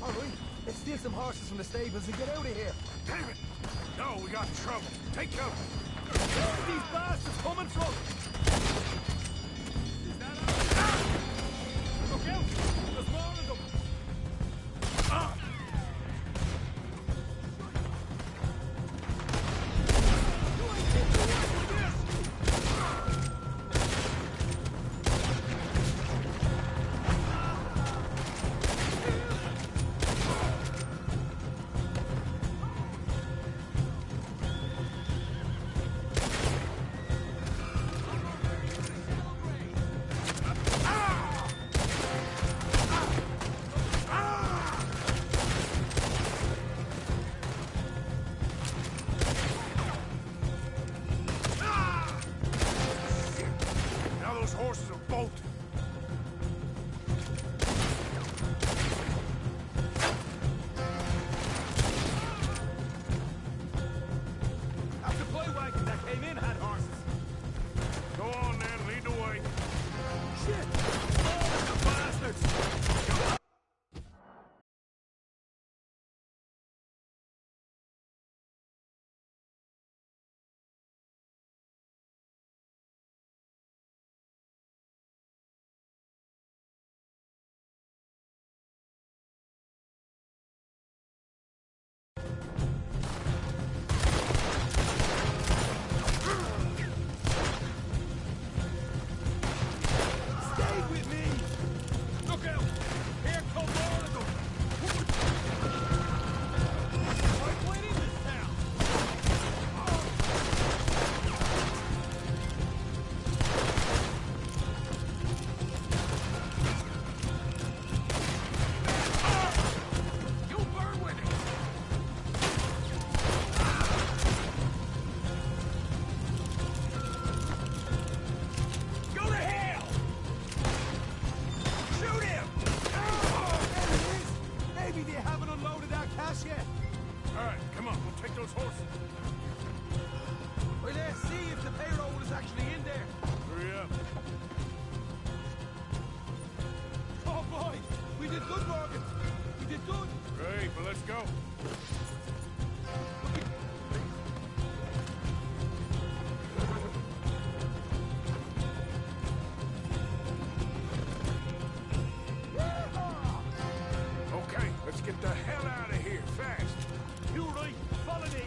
S1: All right, let's steal some horses from the stables and get out of here.
S3: Damn it! No, we got trouble. Take cover.
S1: Where are these bastards coming from? Is that all? Look out! There's more of them. Ah! You ain't get to work with this!
S3: those horses.
S1: Well, let's see if the payroll is actually in there.
S3: Hurry up.
S1: Oh, boy! We did good, Morgan. We did good.
S3: Great, but let's go. Okay, let's get the hell out of here, fast.
S1: You right. Follow me.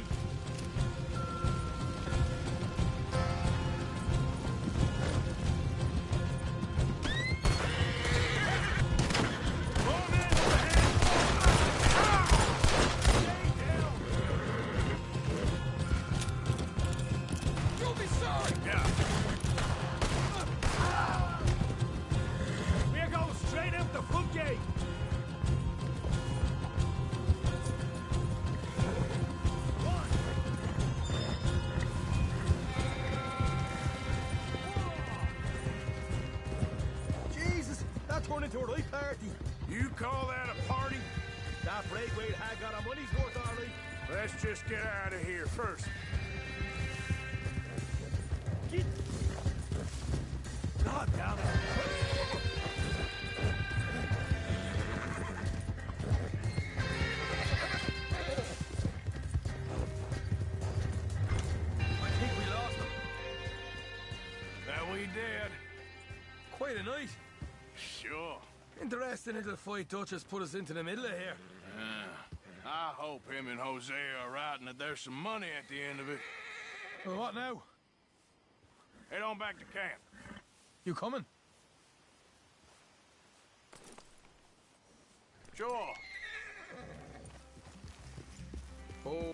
S3: You'll be sorry! Yeah.
S1: We're going straight out the front gate. Jesus, that turned into a right party.
S3: You call that a party?
S1: That Braithwaite had got our money's worth, all right.
S3: Let's just get out of here first.
S1: God damn it. I think we lost him.
S3: That we did.
S1: Quite a night.
S3: Sure.
S1: Interesting little fight Duchess put us into the middle of here.
S3: I hope him and Jose are right and that there's some money at the end of it.
S1: Well, what now?
S3: Head on back to camp.
S1: You coming?
S3: Sure.
S1: Oh.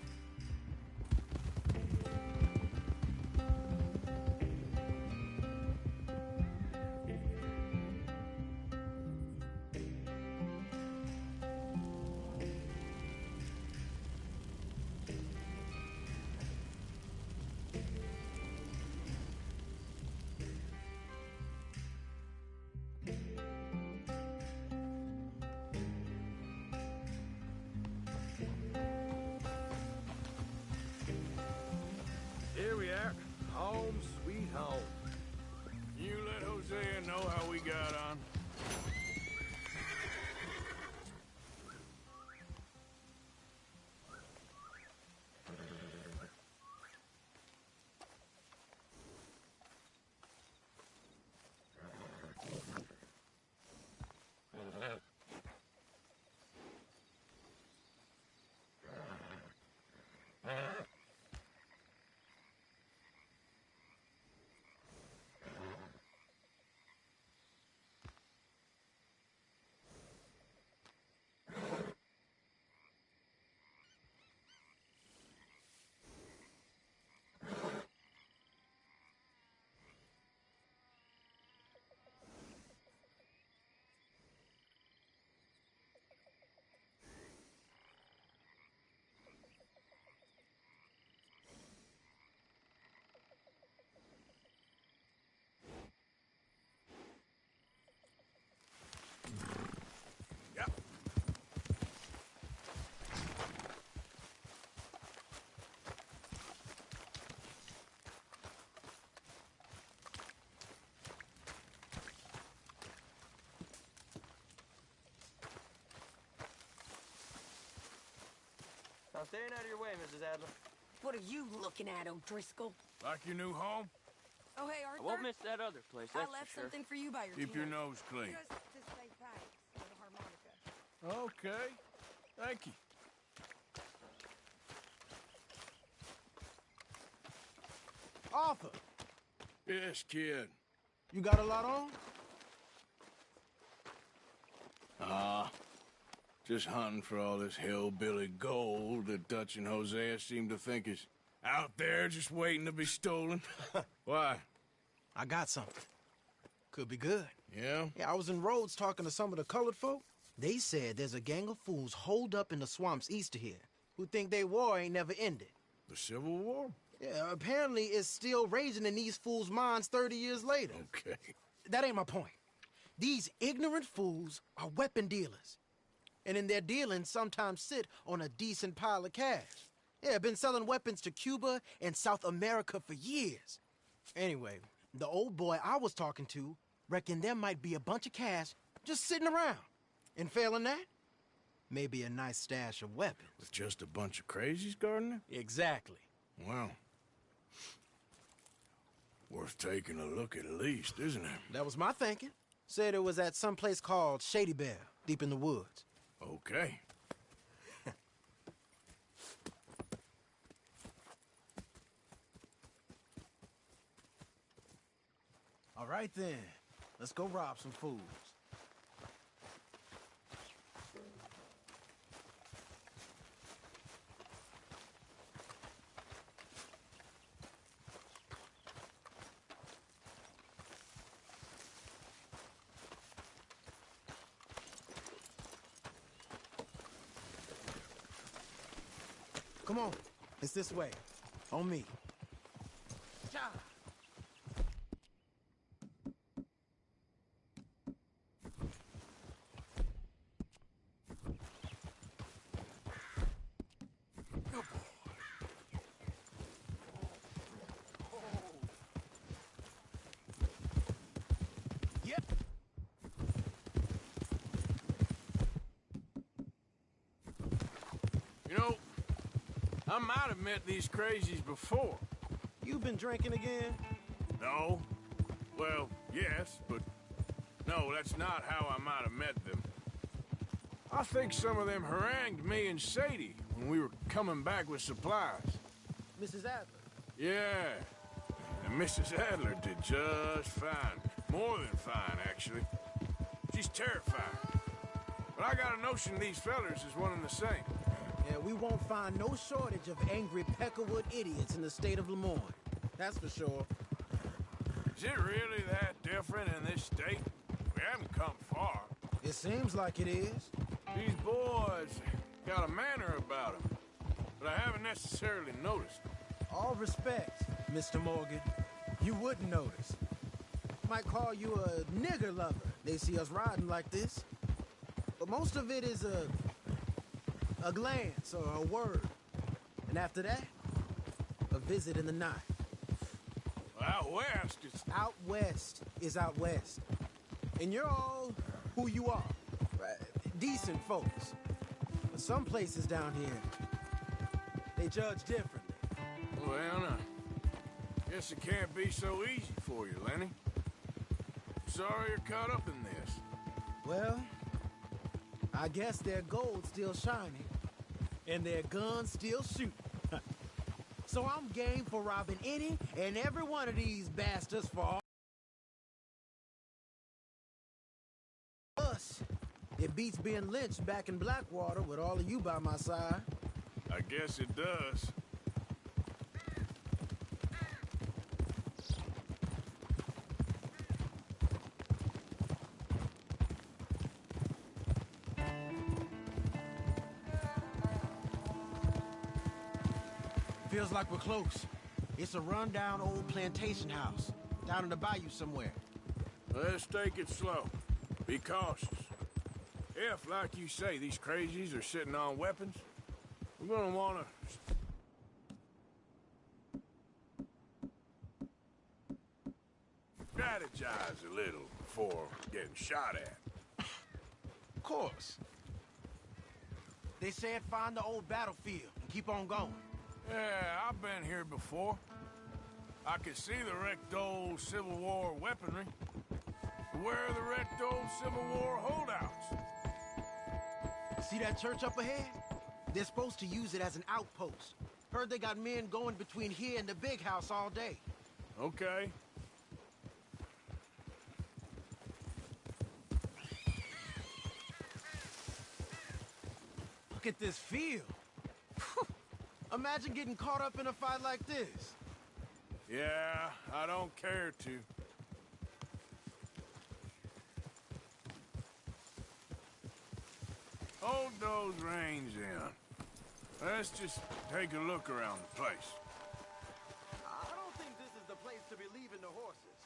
S1: Here we are. Home sweet home.
S3: You let Hosea know how we got on.
S15: I'm staying out of your way, Mrs. Adler.
S4: What are you looking at, O'Driscoll?
S3: Like your new home?
S4: Oh, hey, Arthur.
S15: I won't miss that other place,
S4: I
S15: that's
S4: left
S15: for sure.
S4: something for you by your
S3: Keep your
S4: piano.
S3: nose clean.
S4: Just to say thanks for the harmonica.
S3: Okay. Thank you.
S16: Arthur,
S3: Yes, kid.
S16: you got a lot on?
S3: Just hunting for all this hillbilly gold that Dutch and Hosea seem to think is out there just waiting to be stolen. Why?
S16: I got something. Could be good.
S3: Yeah?
S16: Yeah, I was in Rhodes talking to some of the colored folk. They said there's a gang of fools holed up in the swamps east of here who think their war ain't never ended.
S3: The Civil War?
S16: Yeah, apparently it's still raging in these fools' minds 30 years later.
S3: Okay.
S16: That ain't my point. These ignorant fools are weapon dealers. And in their dealing sometimes sit on a decent pile of cash. Yeah, been selling weapons to Cuba and South America for years. Anyway, the old boy I was talking to reckoned there might be a bunch of cash just sitting around. And failing that, maybe a nice stash of weapons.
S3: With just a bunch of crazies guarding it?
S16: Exactly.
S3: Well, worth taking a look at least, isn't it?
S16: That was my thinking. Said it was at some place called Shady Belle, deep in the woods.
S3: Okay.
S16: All right then, let's go rob some fools. Come on, it's this way. On me. Ja. Yep.
S3: You know, I might have met these crazies before.
S16: You been drinking again?
S3: No. Well, yes, but no, that's not how I might have met them. I think some of them harangued me and Sadie when we were coming back with supplies.
S16: Mrs. Adler?
S3: Yeah. And Mrs. Adler did just fine. More than fine, actually. She's terrified. But I got a notion these fellers is one and the same.
S16: Yeah, we won't find no shortage of angry Peckerwood idiots in the state of Lemoyne. That's for sure.
S3: Is it really that different in this state? We haven't come far.
S16: It seems like it is.
S3: These boys got a manner about them, but I haven't necessarily noticed.
S16: All respect, Mr. Morgan. You wouldn't notice. Might call you a nigger lover. They see us riding like this. But most of it is a glance or a word. And after that, a visit in the night.
S3: Out west, it's...
S16: Out west is out west. And you're all who you are. Right? Decent folks. But some places down here, they judge differently.
S3: Well, now, guess it can't be so easy for you, Lenny. Sorry you're caught up in this.
S16: Well, I guess their gold's still shining, and their guns still shoot. So I'm game for robbing any and every one of these bastards for all. Plus, it beats being lynched back in Blackwater with all of you by my side.
S3: I guess it does.
S16: Feels like we're close. It's a rundown old plantation house, down in the bayou somewhere.
S3: Let's take it slow. Be cautious. If, like you say, these crazies are sitting on weapons, we're gonna wanna... strategize a little before getting shot at.
S16: Of course. They said find the old battlefield and keep on going.
S3: Yeah, I've been here before. I can see the wrecked old Civil War weaponry. Where are the wrecked old Civil War holdouts?
S16: See that church up ahead? They're supposed to use it as an outpost. Heard they got men going between here and the big house all day.
S3: Okay.
S16: Look at this field. Imagine getting caught up in a fight like this.
S3: Yeah, I don't care to. Hold those reins in. Let's just take a look around the place.
S14: I don't think this is the place to be leaving the horses.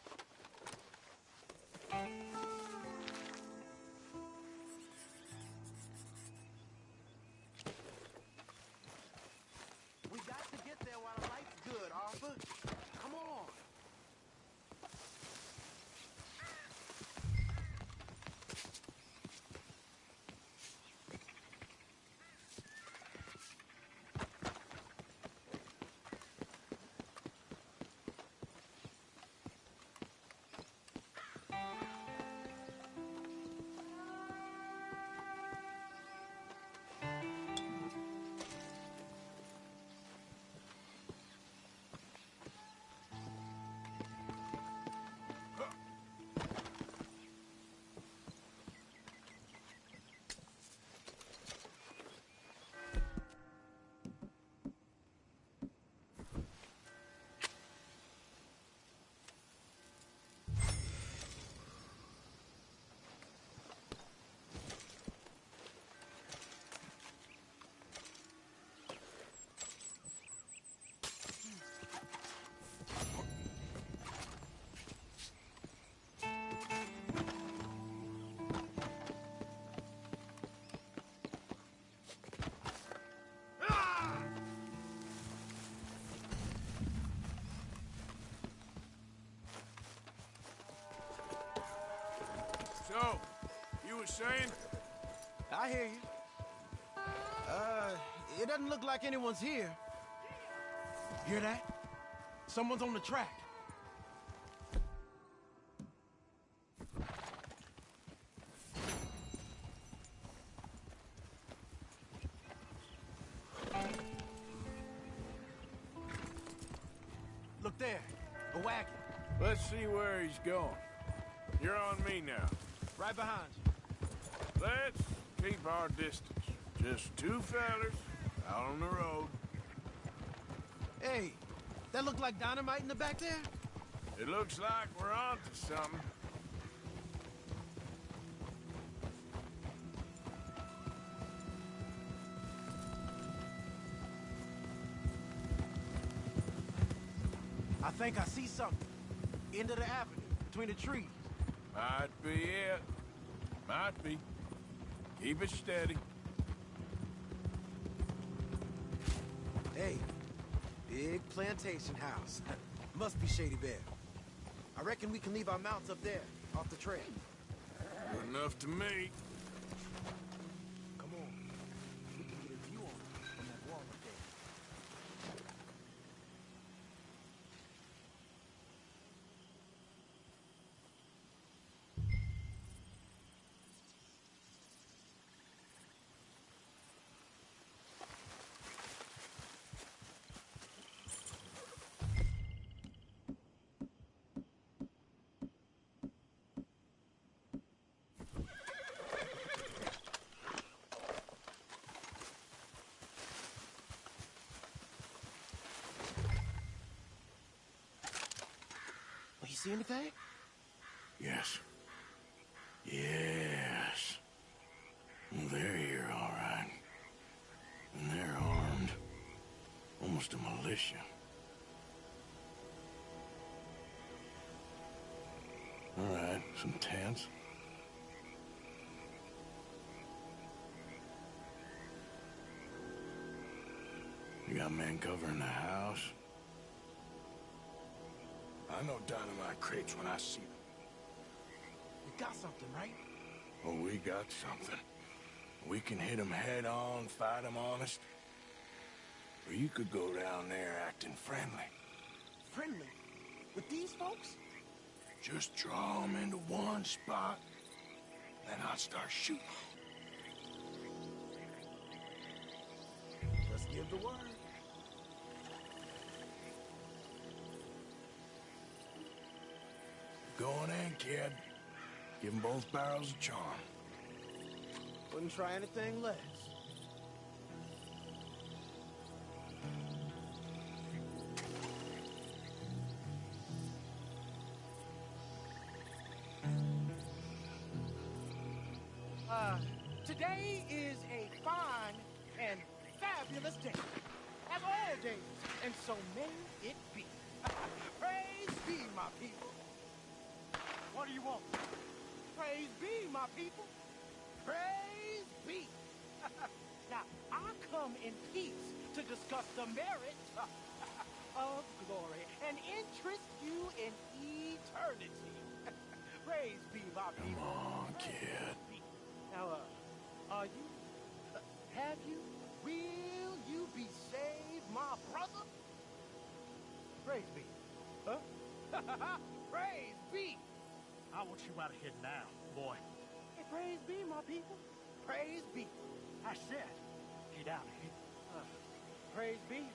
S3: were saying?
S16: I hear you. It doesn't look like anyone's here. Hear that? Someone's on the track. Look there, a wagon.
S3: Let's see where he's going. You're on me now.
S16: Right behind you.
S3: Let's keep our distance. Just two fellas out on the road.
S16: Hey, that look like dynamite in the back there?
S3: It looks like we're onto something.
S16: I think I see something. End of the avenue, between the trees.
S3: Might be it. Might be. Keep it steady.
S16: Hey, big plantation house. Must be Shady Bear. I reckon we can leave our mounts up there, off the trail.
S3: Good enough to me.
S16: Come on. We can get a view on it from that wall up there. You see anything?
S3: Yes. Yes. They're here, all right. And they're armed. Almost a militia. All right, some tents. You got men covering the house. I know dynamite crates when I see them.
S16: We got something, right?
S3: Oh, we got something. We can hit them head on, fight them honest. Or you could go down there acting friendly.
S16: Friendly? With these folks?
S3: Just draw them into one spot, then I'll start shooting.
S16: Just give the word.
S3: Go on in, kid. Give them both barrels a charm.
S16: Wouldn't try anything less.
S17: Today is a fine and fabulous day, as all days, and so may it be. Praise be, my people. What do you want? Praise be, my people. Praise be. Now, I come in peace to discuss the merit of glory and interest you in eternity. Praise be, my people.
S3: Come on, kid.
S17: Now, are you? Have you? Will you be saved, my brother? Praise be. Huh? Praise be. I want you out of here now, boy. Hey, praise be, my people. Praise be. I said, get out of here. Praise be.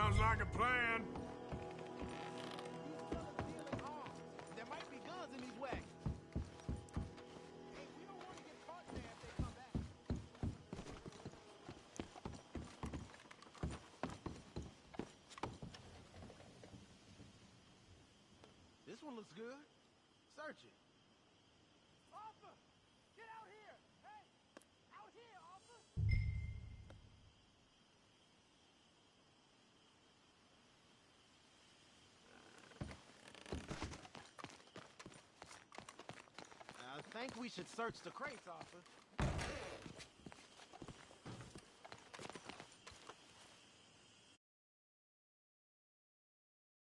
S3: Sounds like a plan.
S17: There might be guns in these wagons. Hey, we don't want to get caught in there if they come back. This one looks good. Search it. Arthur! Get out here! Hey! Out here, Arthur! I think we should search the crates, Arthur.